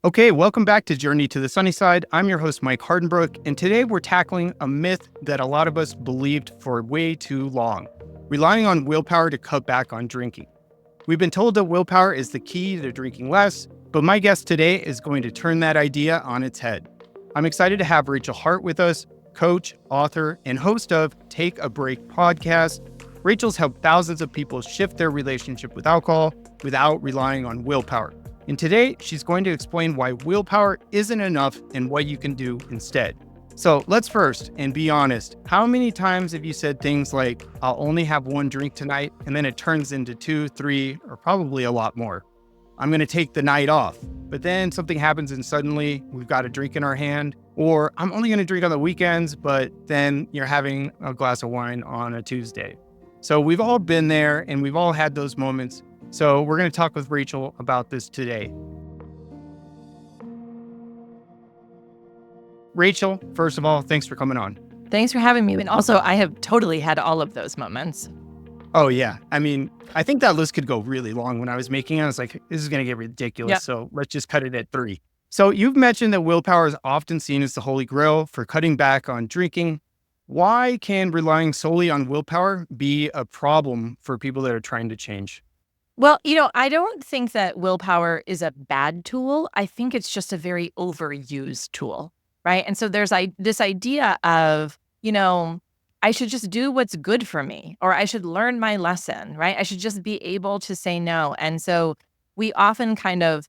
Okay, welcome back to Journey to the Sunnyside. I'm your host, Mike Hardenbrook, and today we're tackling a myth that a lot of us believed for way too long, relying on willpower to cut back on drinking. We've been told that willpower is the key to drinking less, but my guest today is going to turn that idea on its head. I'm excited to have Rachel Hart with us, coach, author, and host of Take a Break podcast. Rachel's helped thousands of people shift their relationship with alcohol without relying on willpower. And today, she's going to explain why willpower isn't enough and what you can do instead. So let's first, and be honest, how many times have you said things like, I'll only have one drink tonight, and then it turns into 2, 3, or probably a lot more? I'm going to take the night off, but then something happens and suddenly we've got a drink in our hand. Or I'm only going to drink on the weekends, but then you're having a glass of wine on a Tuesday. So we've all been there and we've all had those moments. So we're going to talk with Rachel about this today. Rachel, first of all, thanks for coming on. Thanks for having me. And also, I have totally had all of those moments. Oh, yeah. I mean, I think that list could go really long. When I was making it, I was like, this is going to get ridiculous. Yep. So let's just cut it at 3. So you've mentioned that willpower is often seen as the holy grail for cutting back on drinking. Why can relying solely on willpower be a problem for people that are trying to change? Well, I don't think that willpower is a bad tool. I think it's just a very overused tool, right? And so there's this idea of, I should just do what's good for me, or I should learn my lesson, right? I should just be able to say no. And so we often kind of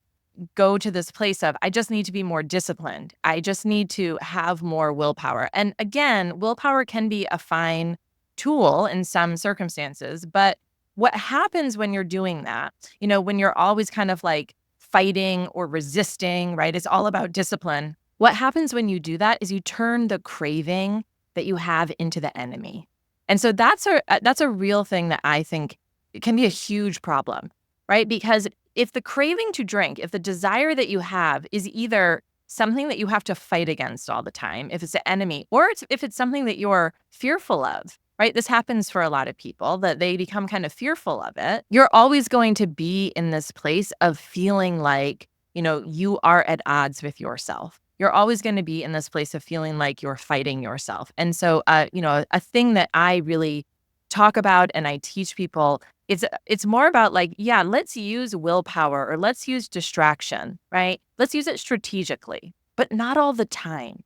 go to this place of, I just need to be more disciplined. I just need to have more willpower. And again, willpower can be a fine tool in some circumstances, but what happens when you're doing that, when you're always kind of like fighting or resisting, right? It's all about discipline. What happens when you do that is you turn the craving that you have into the enemy. And so that's a real thing that I think can be a huge problem, right? Because if the craving to drink, if the desire that you have is either something that you have to fight against all the time, if it's an enemy, or if it's something that you're fearful of, right? This happens for a lot of people, that they become kind of fearful of it. You're always going to be in this place of feeling like, you are at odds with yourself. You're always going to be in this place of feeling like you're fighting yourself. And so, a thing that I really talk about and I teach people, it's more about like, yeah, let's use willpower or let's use distraction, right? Let's use it strategically, but not all the time,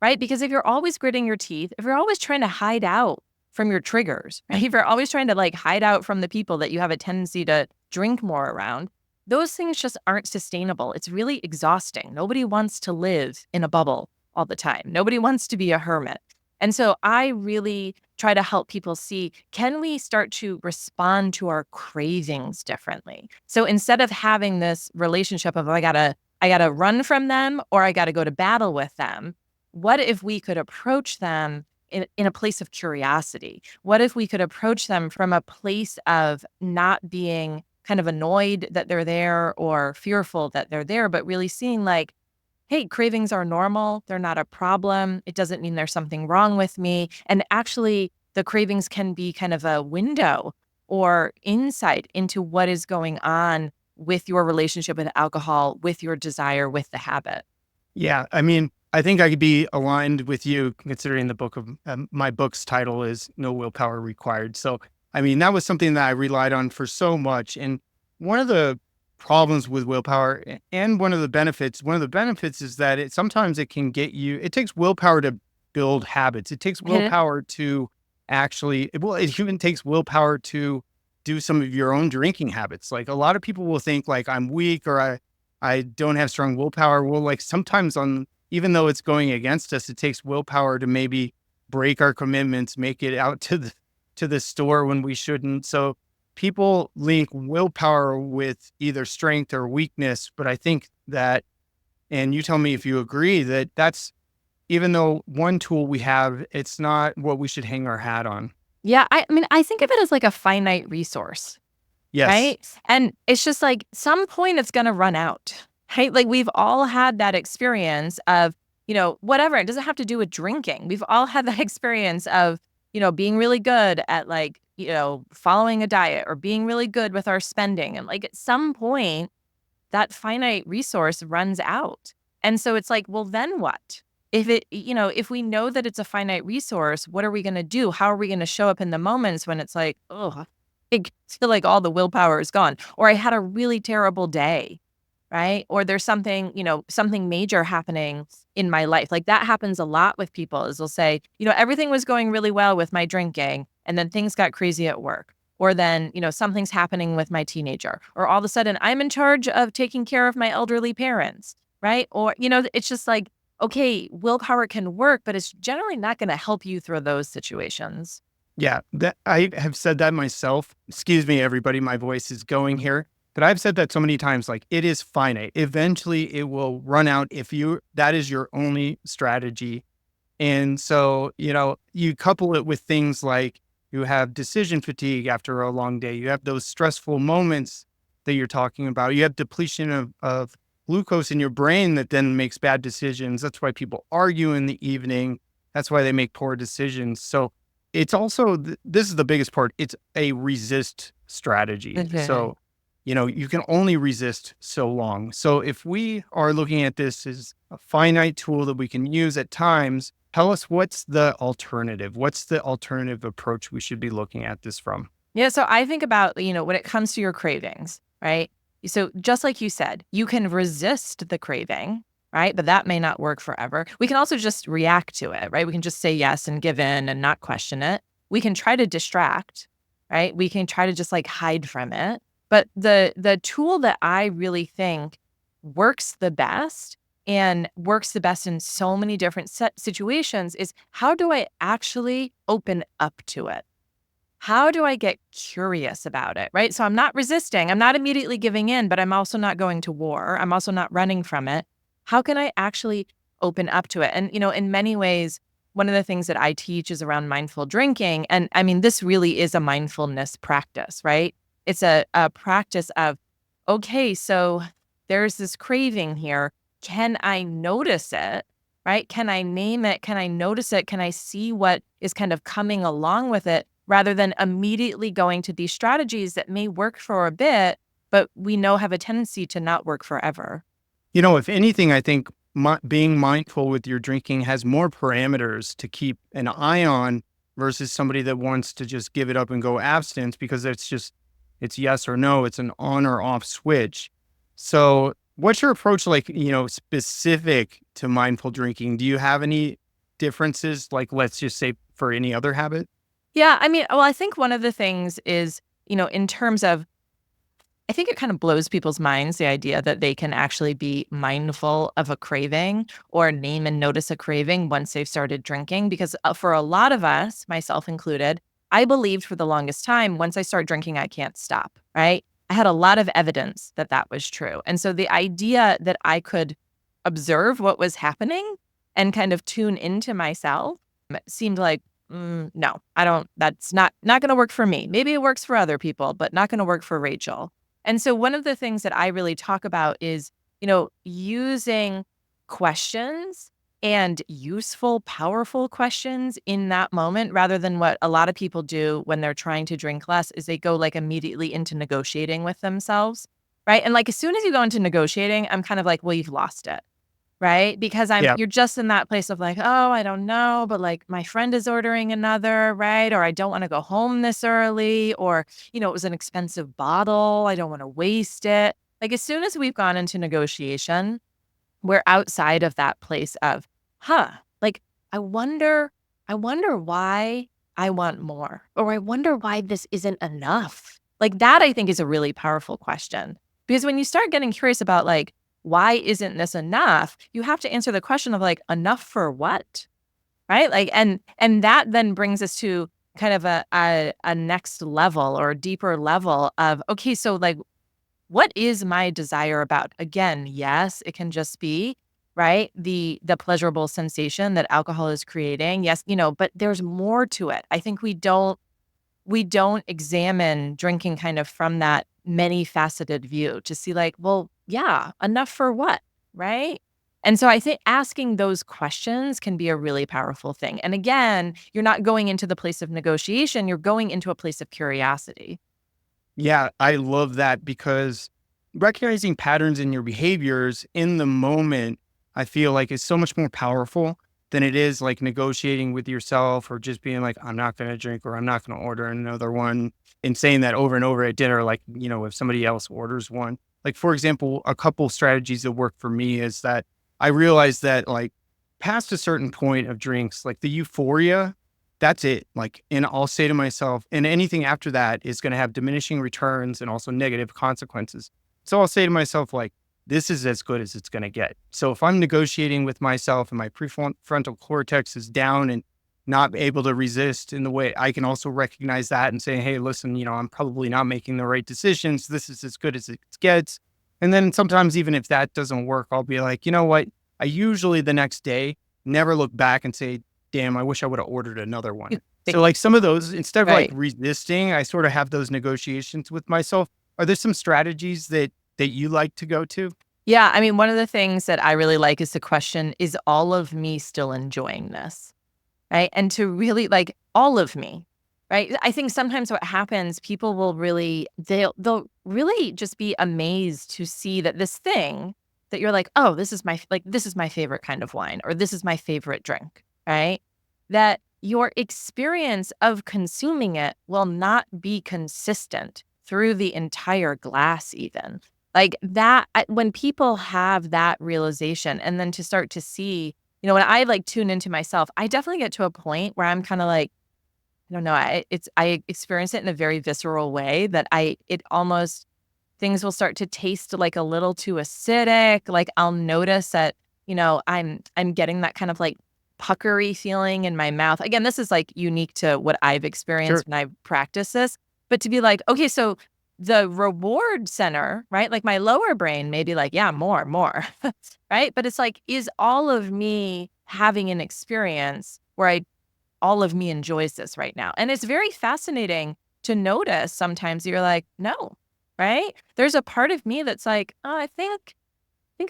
right? Because if you're always gritting your teeth, if you're always trying to hide out from your triggers, right? If you're always trying to like hide out from the people that you have a tendency to drink more around, those things just aren't sustainable. It's really exhausting. Nobody wants to live in a bubble all the time. Nobody wants to be a hermit. And so I really try to help people see, can we start to respond to our cravings differently? So instead of having this relationship of, I gotta run from them or I gotta go to battle with them, what if we could approach them in a place of curiosity? What if we could approach them from a place of not being kind of annoyed that they're there or fearful that they're there, but really seeing like, hey, cravings are normal. They're not a problem. It doesn't mean there's something wrong with me. And actually, the cravings can be kind of a window or insight into what is going on with your relationship with alcohol, with your desire, with the habit. Yeah, I mean, I think I could be aligned with you considering the book of my book's title is No Willpower Required. So, I mean, that was something that I relied on for so much. And one of the problems with willpower and one of the benefits is that sometimes it can get you, it takes willpower to build habits. It takes willpower to it even takes willpower to do some of your own drinking habits. Like a lot of people will think like I'm weak or I don't have strong willpower. Well, like sometimes even though it's going against us, it takes willpower to maybe break our commitments, make it out to the store when we shouldn't. So people link willpower with either strength or weakness. But I think that, and you tell me if you agree, that that's, even though one tool we have, it's not what we should hang our hat on. Yeah, I mean, I think of it as like a finite resource. Yes. Right? And it's just like some point it's going to run out. Right? Like we've all had that experience of, whatever. It doesn't have to do with drinking. We've all had that experience of, being really good at like, following a diet or being really good with our spending. And like at some point, that finite resource runs out. And so it's like, well, then what? If we know that it's a finite resource, what are we going to do? How are we going to show up in the moments when it's like, oh, I feel like all the willpower is gone, or I had a really terrible day, right? Or there's something major happening in my life. Like that happens a lot with people is they'll say, everything was going really well with my drinking and then things got crazy at work. Or then, something's happening with my teenager, or all of a sudden I'm in charge of taking care of my elderly parents, right? Or, it's just like, okay, willpower can work, but it's generally not going to help you through those situations. Yeah, that I have said that myself. Excuse me, everybody, my voice is going here. But I've said that so many times, like it is finite. Eventually it will run out if that is your only strategy. And so, you couple it with things like you have decision fatigue after a long day. You have those stressful moments that you're talking about. You have depletion of glucose in your brain that then makes bad decisions. That's why people argue in the evening. That's why they make poor decisions. So it's also, this is the biggest part. It's a resist strategy. So, you can only resist so long. So if we are looking at this as a finite tool that we can use at times, tell us what's the alternative? What's the alternative approach we should be looking at this from? Yeah. So I think about, when it comes to your cravings, right? So just like you said, you can resist the craving, right? But that may not work forever. We can also just react to it, right? We can just say yes and give in and not question it. We can try to distract, right? We can try to just like hide from it. But the tool that I really think works the best and works the best in so many different situations is, how do I actually open up to it? How do I get curious about it, right? So I'm not resisting. I'm not immediately giving in, but I'm also not going to war. I'm also not running from it. How can I actually open up to it? And, in many ways, one of the things that I teach is around mindful drinking. And I mean, this really is a mindfulness practice, right? It's a practice of, okay, so there's this craving here. Can I notice it, right? Can I name it? Can I notice it? Can I see what is kind of coming along with it, rather than immediately going to these strategies that may work for a bit, but we know have a tendency to not work forever? If anything, I think being mindful with your drinking has more parameters to keep an eye on versus somebody that wants to just give it up and go abstinence, because it's yes or no. It's an on or off switch. So what's your approach like, specific to mindful drinking? Do you have any differences? Like, let's just say for any other habit? Yeah, I mean, well, I think one of the things is, in terms of, I think it kind of blows people's minds, the idea that they can actually be mindful of a craving or name and notice a craving once they've started drinking. Because for a lot of us, myself included, I believed for the longest time, once I start drinking, I can't stop, right? I had a lot of evidence that that was true. And so the idea that I could observe what was happening and kind of tune into myself seemed like, no, I don't, that's not going to work for me. Maybe it works for other people, but not going to work for Rachel. And so one of the things that I really talk about is, using questions and useful, powerful questions in that moment, rather than what a lot of people do when they're trying to drink less, is they go like immediately into negotiating with themselves, right? And like as soon as you go into negotiating, I'm kind of like, well, you've lost it. Right? Because Yeah. you're just in that place of like, oh, I don't know, but like my friend is ordering another, right? Or I don't want to go home this early, or, it was an expensive bottle. I don't want to waste it. Like as soon as we've gone into negotiation, we're outside of that place of, like, I wonder why I want more, or I wonder why this isn't enough. Like that, I think is a really powerful question. Because when you start getting curious about like, why isn't this enough? You have to answer the question of like, enough for what? Right? Like, and that then brings us to kind of a next level or a deeper level of, okay, so like, what is my desire about? Again, yes, it can just be, right, the pleasurable sensation that alcohol is creating. Yes, but there's more to it. I think we don't examine drinking kind of from that many faceted view to see like, well, yeah, enough for what, right? And so I think asking those questions can be a really powerful thing. And again, you're not going into the place of negotiation, you're going into a place of curiosity. Yeah, I love that because recognizing patterns in your behaviors in the moment, I feel like is so much more powerful than it is like negotiating with yourself or just being like, I'm not going to drink or I'm not going to order another one, and saying that over and over at dinner, like, if somebody else orders one. Like, for example, a couple strategies that work for me is that I realize that like past a certain point of drinks, like the euphoria, that's it. Like, and I'll say to myself, and anything after that is going to have diminishing returns and also negative consequences. So I'll say to myself, like, this is as good as it's going to get. So if I'm negotiating with myself and my prefrontal cortex is down and not able to resist in the way, I can also recognize that and say, hey, listen, I'm probably not making the right decisions. This is as good as it gets. And then sometimes even if that doesn't work, I'll be like, you know what? I usually the next day never look back and say, damn, I wish I would have ordered another one. So like some of those, instead of like Right. resisting, I sort of have those negotiations with myself. Are there some strategies that you like to go to? Yeah, I mean, one of the things that I really like is the question, is all of me still enjoying this? Right? And to really like all of me, right? I think sometimes what happens, people will really, they'll really just be amazed to see that this thing that you're like, oh, this is my favorite kind of wine, or this is my favorite drink, right? That your experience of consuming it will not be consistent through the entire glass, even. Like that, when people have that realization, and then to start to see, when I like tune into myself, I definitely get to a point where I'm kind of like, I don't know, I experience it in a very visceral way that it almost, things will start to taste like a little too acidic. Like I'll notice that, I'm getting that kind of like puckery feeling in my mouth. Again, this is like unique to what I've Sure. experienced when I practice this. But to be like, okay, so the reward center, right? Like my lower brain may be like, yeah, more, right? But it's like, is all of me having an experience where all of me enjoys this right now? And it's very fascinating to notice sometimes you're like, no, right? There's a part of me that's like, oh, I think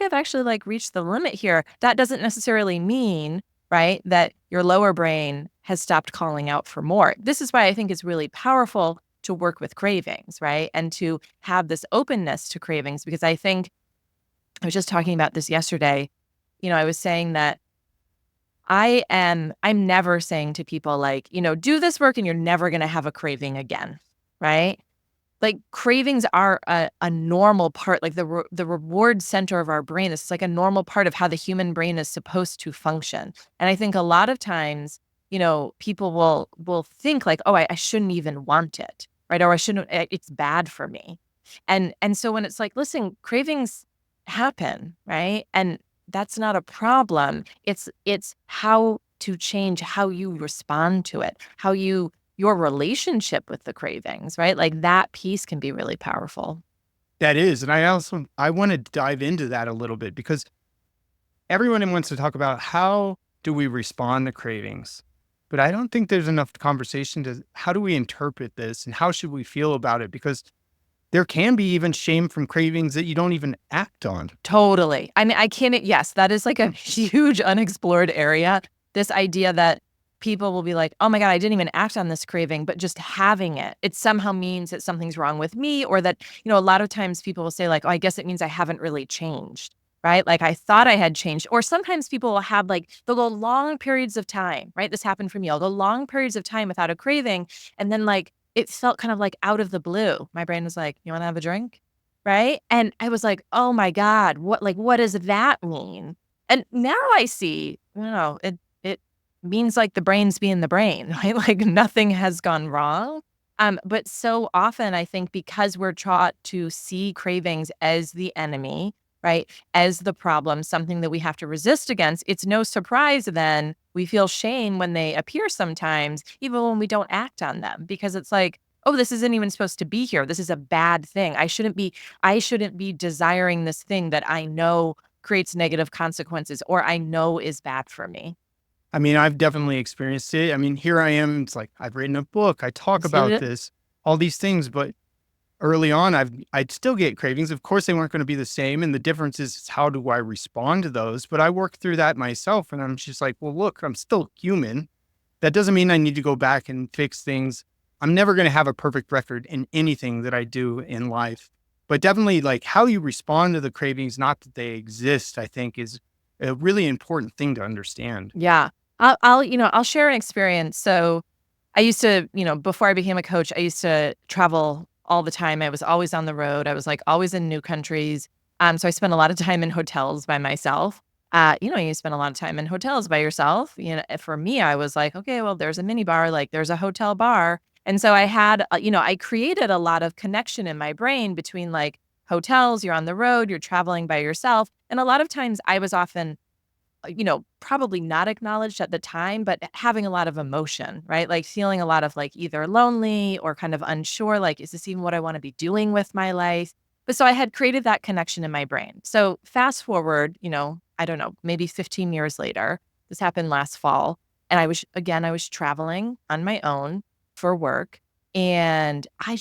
I've actually like reached the limit here. That doesn't necessarily mean, right, that your lower brain has stopped calling out for more. This is why I think it's really powerful to work with cravings, right? And to have this openness to cravings, because I think I was just talking about this yesterday. I was saying that I'm never saying to people like, do this work and you're never going to have a craving again, right? Like cravings are a normal part, like the reward center of our brain. This is like a normal part of how the human brain is supposed to function. And I think a lot of times, people will think like, oh, I shouldn't even want it, right? Or I shouldn't. It's bad for me. And so when it's like, listen, cravings happen, right? And that's not a problem. It's how to change how you respond to it, your relationship with the cravings, right? Like that piece can be really powerful. That is. And I want to dive into that a little bit because everyone wants to talk about how do we respond to cravings, but I don't think there's enough conversation to how do we interpret this and how should we feel about it? Because there can be even shame from cravings that you don't even act on. Totally. I mean, I can't, yes, that is like a huge unexplored area. This idea that people will be like, oh my God, I didn't even act on this craving, but just having it somehow means that something's wrong with me, or that, a lot of times people will say like, oh, I guess it means I haven't really changed, right? Like I thought I had changed. Or sometimes people will have like, they'll go long periods of time, right? This happened for me. I'll go long periods of time without a craving. And then like, it felt kind of like out of the blue. My brain was like, you want to have a drink? Right? And I was like, "Oh my God, what does that mean?" And now I see, it means like the brain's being the brain, right? Like nothing has gone wrong. But so often I think because we're taught to see cravings as the enemy, right? As the problem, something that we have to resist against, it's no surprise then we feel shame when they appear sometimes, even when we don't act on them, because it's like, oh, this isn't even supposed to be here. This is a bad thing. I shouldn't be desiring this thing that I know creates negative consequences or I know is bad for me. I mean, I've definitely experienced it. I mean, here I am. It's like I've written a book. I talk about See? this, all these things, but early on, I'd still get cravings. Of course, they weren't going to be the same, and the difference is how do I respond to those? But I worked through that myself, and I'm just like, well, look, I'm still human. That doesn't mean I need to go back and fix things. I'm never going to have a perfect record in anything that I do in life. But definitely like how you respond to the cravings, not that they exist, I think is a really important thing to understand. Yeah. I'll share an experience. So I used to, before I became a coach, I used to travel all the time. I was always on the road. I was like always in new countries. So I spent a lot of time in hotels by myself. You spend a lot of time in hotels by yourself. For me, I was like, okay, well, there's a mini bar, like there's a hotel bar. And so I had, I created a lot of connection in my brain between like hotels, you're on the road, you're traveling by yourself. And a lot of times I was often probably not acknowledged at the time, but having a lot of emotion, right? Like feeling a lot of like either lonely or kind of unsure, like, is this even what I want to be doing with my life? But so I had created that connection in my brain. So fast forward, I don't know, maybe 15 years later, this happened last fall. And I was traveling on my own for work. And I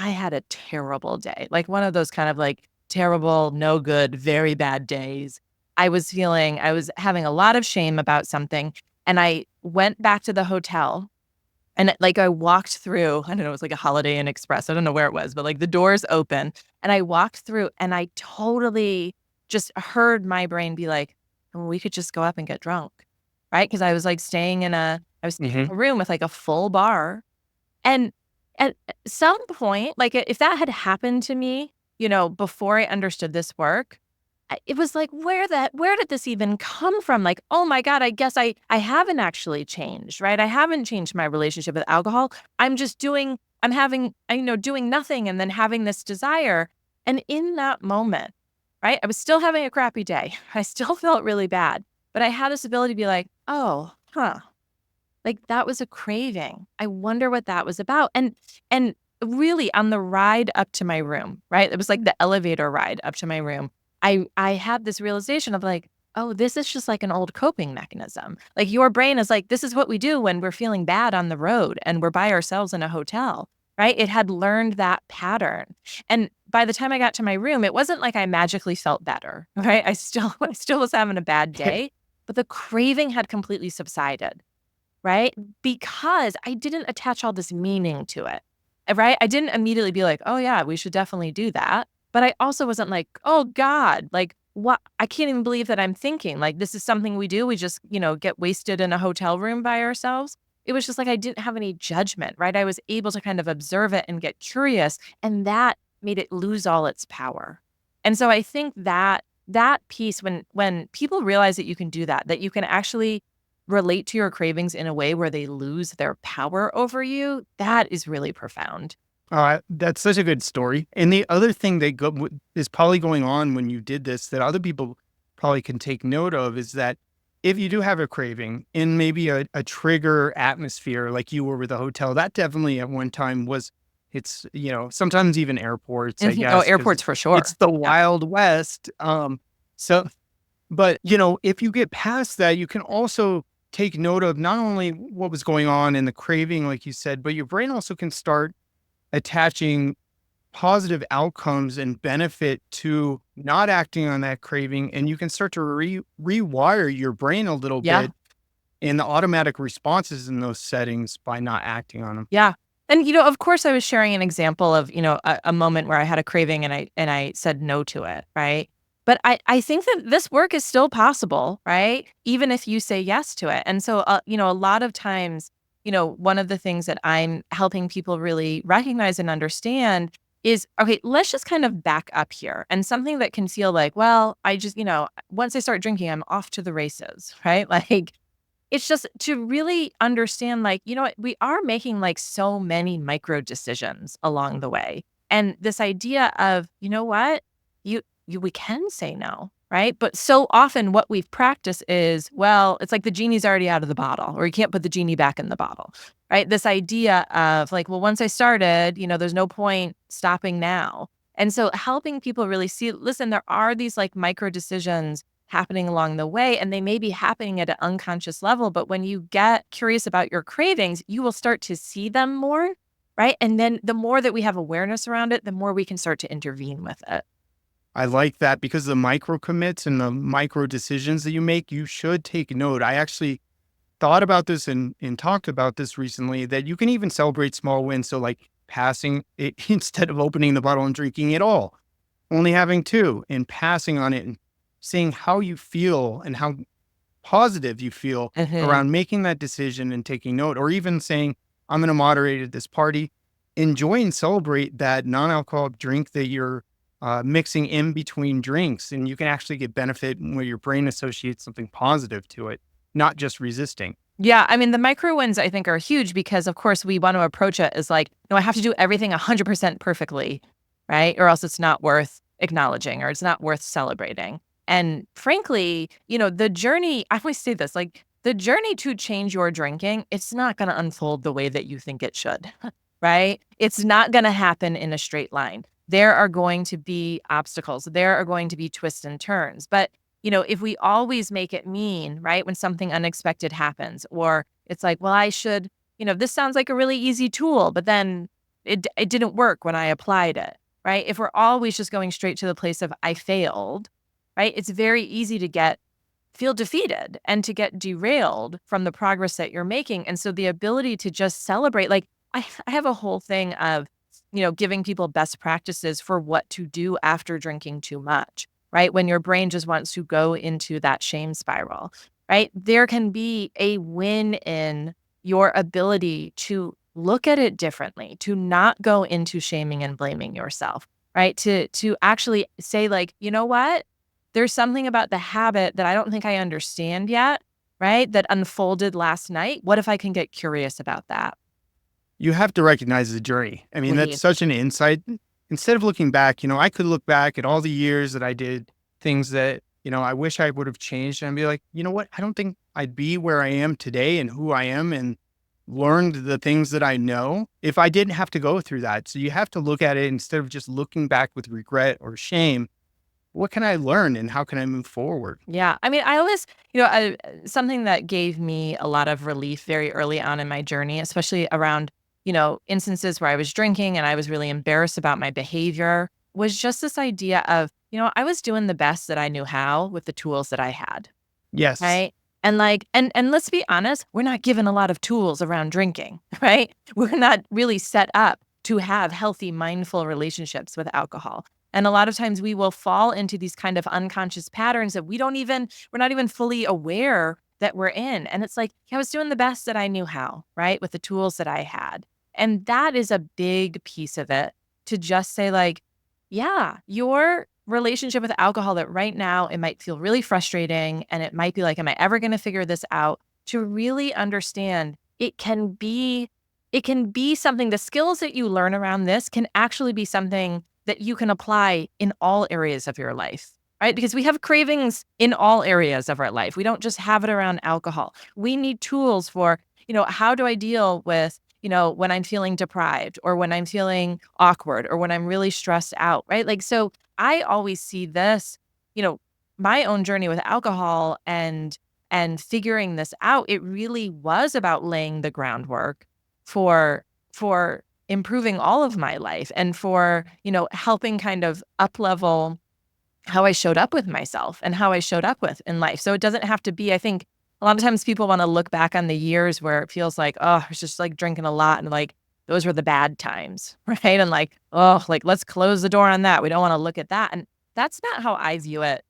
had a terrible day, like one of those kind of like terrible, no good, very bad days. I was having a lot of shame about something, and I went back to the hotel, and, like, I walked through. I don't know, it was like a Holiday Inn Express, I don't know where it was, but, like, the doors open, and I walked through, and I totally just heard my brain be like, "Well, we could just go up and get drunk," right? Because I was Hmm. in a room with, like, a full bar, and at some point, like, if that had happened to me, before I understood this work, it was like, where did this even come from? Like, oh my God, I guess I haven't actually changed, right? I haven't changed my relationship with alcohol. I'm having, doing nothing and then having this desire. And in that moment, right, I was still having a crappy day. I still felt really bad, but I had this ability to be like, oh, huh, like that was a craving. I wonder what that was about. And really on the ride up to my room, right? It was like the elevator ride up to my room. I had this realization of like, oh, this is just like an old coping mechanism. Like your brain is like, this is what we do when we're feeling bad on the road and we're by ourselves in a hotel, right? It had learned that pattern. And by the time I got to my room, it wasn't like I magically felt better, right? I still was having a bad day, but the craving had completely subsided, right? Because I didn't attach all this meaning to it, right? I didn't immediately be like, "Oh, yeah, we should definitely do that." But I also wasn't like, "Oh god, like, what? I can't even believe that I'm thinking, like, this is something we do. We just, get wasted in a hotel room by ourselves." It was just like I didn't have any judgment, right? I was able to kind of observe it and get curious, and that made it lose all its power. And so I think that piece when people realize that you can do that you can actually relate to your cravings in a way where they lose their power over you, that is really profound. That's such a good story. And the other thing is probably going on when you did this that other people probably can take note of is that if you do have a craving in maybe a trigger atmosphere like you were with a hotel, that definitely at one time was, sometimes even airports, I Mhm. Oh, guess, because airports for it's sure. the Yeah. Wild West. So, but, if you get past that, you can also take note of not only what was going on in the craving, like you said, but your brain also can start attaching positive outcomes and benefit to not acting on that craving. And you can start to rewire your brain a little Yeah. bit in the automatic responses in those settings by not acting on them. Yeah. And, of course I was sharing an example of, a moment where I had a craving and I said no to it, right? But I think that this work is still possible, right? Even if you say yes to it. And so, a lot of times, one of the things that I'm helping people really recognize and understand is, okay, let's just kind of back up here. And something that can feel like, well, I just, once I start drinking, I'm off to the races, right? Like, it's just to really understand, like, what, we are making, like, so many micro decisions along the way. And this idea of, you know what? We can say no, right? But so often what we've practiced is, well, it's like the genie's already out of the bottle, or you can't put the genie back in the bottle, right? This idea of like, well, once I started, there's no point stopping now. And so helping people really see, listen, there are these like micro decisions happening along the way, and they may be happening at an unconscious level. But when you get curious about your cravings, you will start to see them more, right? And then the more that we have awareness around it, the more we can start to intervene with it. I like that because the micro commits and the micro decisions that you make, you should take note. I actually thought about this and talked about this recently that you can even celebrate small wins. So like passing it instead of opening the bottle and drinking it all, only having two and passing on it and seeing how you feel and how positive you feel Hmm. around making that decision and taking note, or even saying, I'm going to moderate at this party, enjoy and celebrate that non-alcoholic drink that you're mixing in between drinks. And you can actually get benefit where your brain associates something positive to it, not just resisting. Yeah, I mean, the micro wins I think are huge because, of course, we want to approach it as like, no, I have to do everything 100% perfectly, right? Or else it's not worth acknowledging or it's not worth celebrating. And frankly, the journey, I always say this, like the journey to change your drinking, it's not going to unfold the way that you think it should, right? It's not going to happen in a straight line. There are going to be obstacles. There are going to be twists and turns. But if we always make it mean, right, when something unexpected happens, or it's like, well, I should, this sounds like a really easy tool, but then it didn't work when I applied it, right? If we're always just going straight to the place of I failed, right, it's very easy to feel defeated and to get derailed from the progress that you're making. And so the ability to just celebrate, like I have a whole thing of, giving people best practices for what to do after drinking too much, right? When your brain just wants to go into that shame spiral, right? There can be a win in your ability to look at it differently, to not go into shaming and blaming yourself, right? To actually say like, you know what? There's something about the habit that I don't think I understand yet, right? That unfolded last night. What if I can get curious about that? You have to recognize the journey. I mean, that's such an insight. Instead of looking back, I could look back at all the years that I did things that, I wish I would have changed and be like, you know what? I don't think I'd be where I am today and who I am and learned the things that I know if I didn't have to go through that. So you have to look at it instead of just looking back with regret or shame. What can I learn and how can I move forward? Yeah. I mean, I always, something that gave me a lot of relief very early on in my journey, especially around, instances where I was drinking and I was really embarrassed about my behavior, was just this idea of, I was doing the best that I knew how with the tools that I had. Yes. Right. And like, and let's be honest, we're not given a lot of tools around drinking, right? We're not really set up to have healthy, mindful relationships with alcohol. And a lot of times we will fall into these kind of unconscious patterns that we're not even fully aware that we're in. And it's like, I was doing the best that I knew how, right? With the tools that I had. And that is a big piece of it, to just say like, yeah, your relationship with alcohol that right now it might feel really frustrating and it might be like, am I ever going to figure this out? To really understand it can be something, the skills that you learn around this can actually be something that you can apply in all areas of your life, right? Because we have cravings in all areas of our life. We don't just have it around alcohol. We need tools for, how do I deal with, when I'm feeling deprived or when I'm feeling awkward or when I'm really stressed out, right? Like, so I always see this, my own journey with alcohol and figuring this out, it really was about laying the groundwork for for improving all of my life and for, helping kind of up level how I showed up with myself and how I showed up with in life. So it doesn't have to be, I think a lot of times people want to look back on the years where it feels like, oh, I was just like drinking a lot and like those were the bad times, right? And like, oh, like let's close the door on that. We don't want to look at that. And that's not how I view it,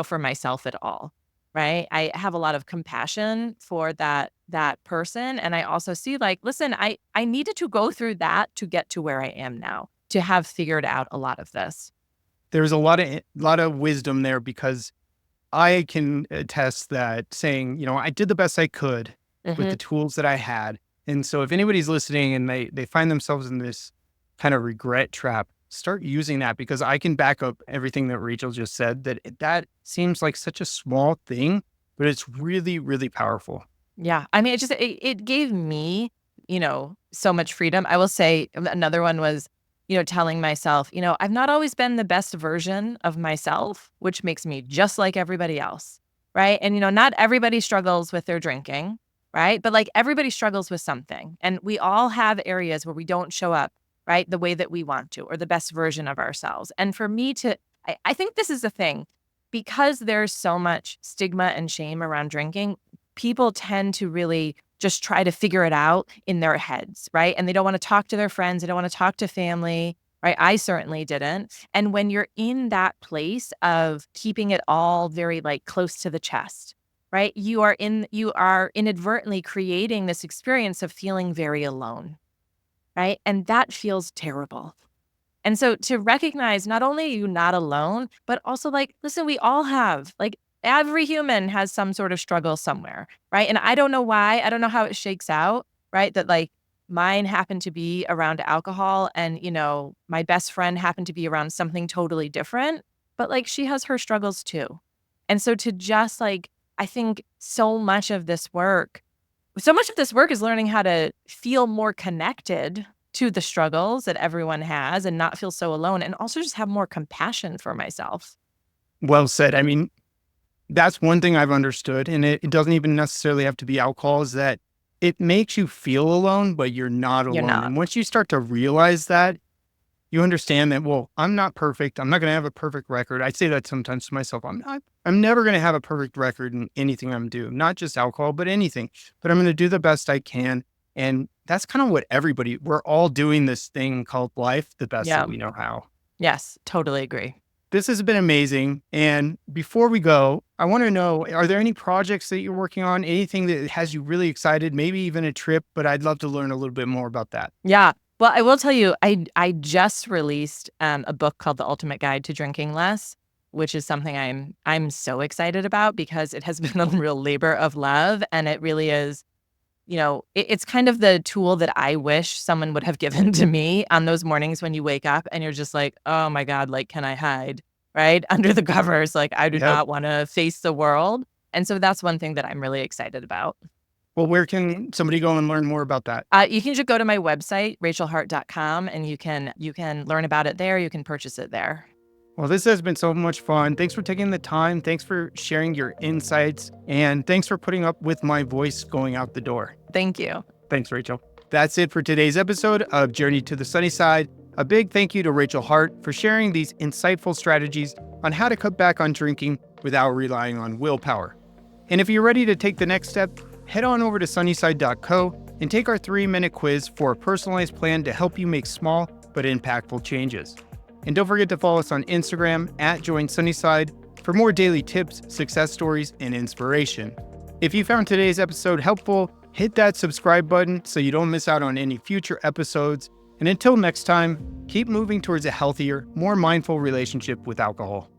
for myself at all. Right. I have a lot of compassion for that person. And I also see like, listen, I needed to go through that to get to where I am now, to have figured out a lot of this. There's a lot of wisdom there because I can attest that saying, I did the best I could with Hmm. the tools that I had. And so if anybody's listening and they find themselves in this kind of regret trap, start using that because I can back up everything that Rachel just said that seems like such a small thing, but it's really, really powerful. Yeah. I mean, it gave me, so much freedom. I will say another one was, telling myself, I've not always been the best version of myself, which makes me just like everybody else. Right. And, not everybody struggles with their drinking. Right. But like everybody struggles with something. And we all have areas where we don't show up, right, the way that we want to, or the best version of ourselves. And for me I think this is the thing, because there's so much stigma and shame around drinking, people tend to really just try to figure it out in their heads, right? And they don't want to talk to their friends. They don't want to talk to family, right? I certainly didn't. And when you're in that place of keeping it all very like close to the chest, right? You are inadvertently creating this experience of feeling very alone, right? And that feels terrible. And so to recognize not only are you not alone, but also like, listen, we all have, like, every human has some sort of struggle somewhere, right? And I don't know why, I don't know how it shakes out, right? That like mine happened to be around alcohol and, my best friend happened to be around something totally different, but like she has her struggles too. And so to just like, I think so much of this work is learning how to feel more connected to the struggles that everyone has and not feel so alone, and also just have more compassion for myself. Well said. I mean, that's one thing I've understood, and it doesn't even necessarily have to be alcohol, is that it makes you feel alone, but you're not You're alone. not. And once you start to realize that, you understand that, well, I'm not perfect. I'm not going to have a perfect record. I say that sometimes to myself. I'm never going to have a perfect record in anything I'm doing, not just alcohol, but anything. But I'm going to do the best I can. And that's kind of what we're all doing this thing called life the best Yeah. that we know how. Yes, totally agree. This has been amazing. And before we go, I want to know, are there any projects that you're working on? Anything that has you really excited? Maybe even a trip, but I'd love to learn a little bit more about that. Yeah. Well, I will tell you, I just released a book called The Ultimate Guide to Drinking Less, which is something I'm so excited about because it has been a real labor of love, and it really is. It's kind of the tool that I wish someone would have given to me on those mornings when you wake up and you're just like, oh my God, like, can I hide? Right? Under the covers. Like, I do Yep. not want to face the world. And so that's one thing that I'm really excited about. Well, where can somebody go and learn more about that? You can just go to my website, rachelhart.com, and you can learn about it there. You can purchase it there. Well, this has been so much fun. Thanks for taking the time. Thanks for sharing your insights. And thanks for putting up with my voice going out the door. Thank you. Thanks, Rachel. That's it for today's episode of Journey to the Sunnyside. A big thank you to Rachel Hart for sharing these insightful strategies on how to cut back on drinking without relying on willpower. And if you're ready to take the next step, head on over to sunnyside.co and take our 3-minute quiz for a personalized plan to help you make small but impactful changes. And don't forget to follow us on Instagram @JoinSunnyside for more daily tips, success stories, and inspiration. If you found today's episode helpful, hit that subscribe button so you don't miss out on any future episodes. And until next time, keep moving towards a healthier, more mindful relationship with alcohol.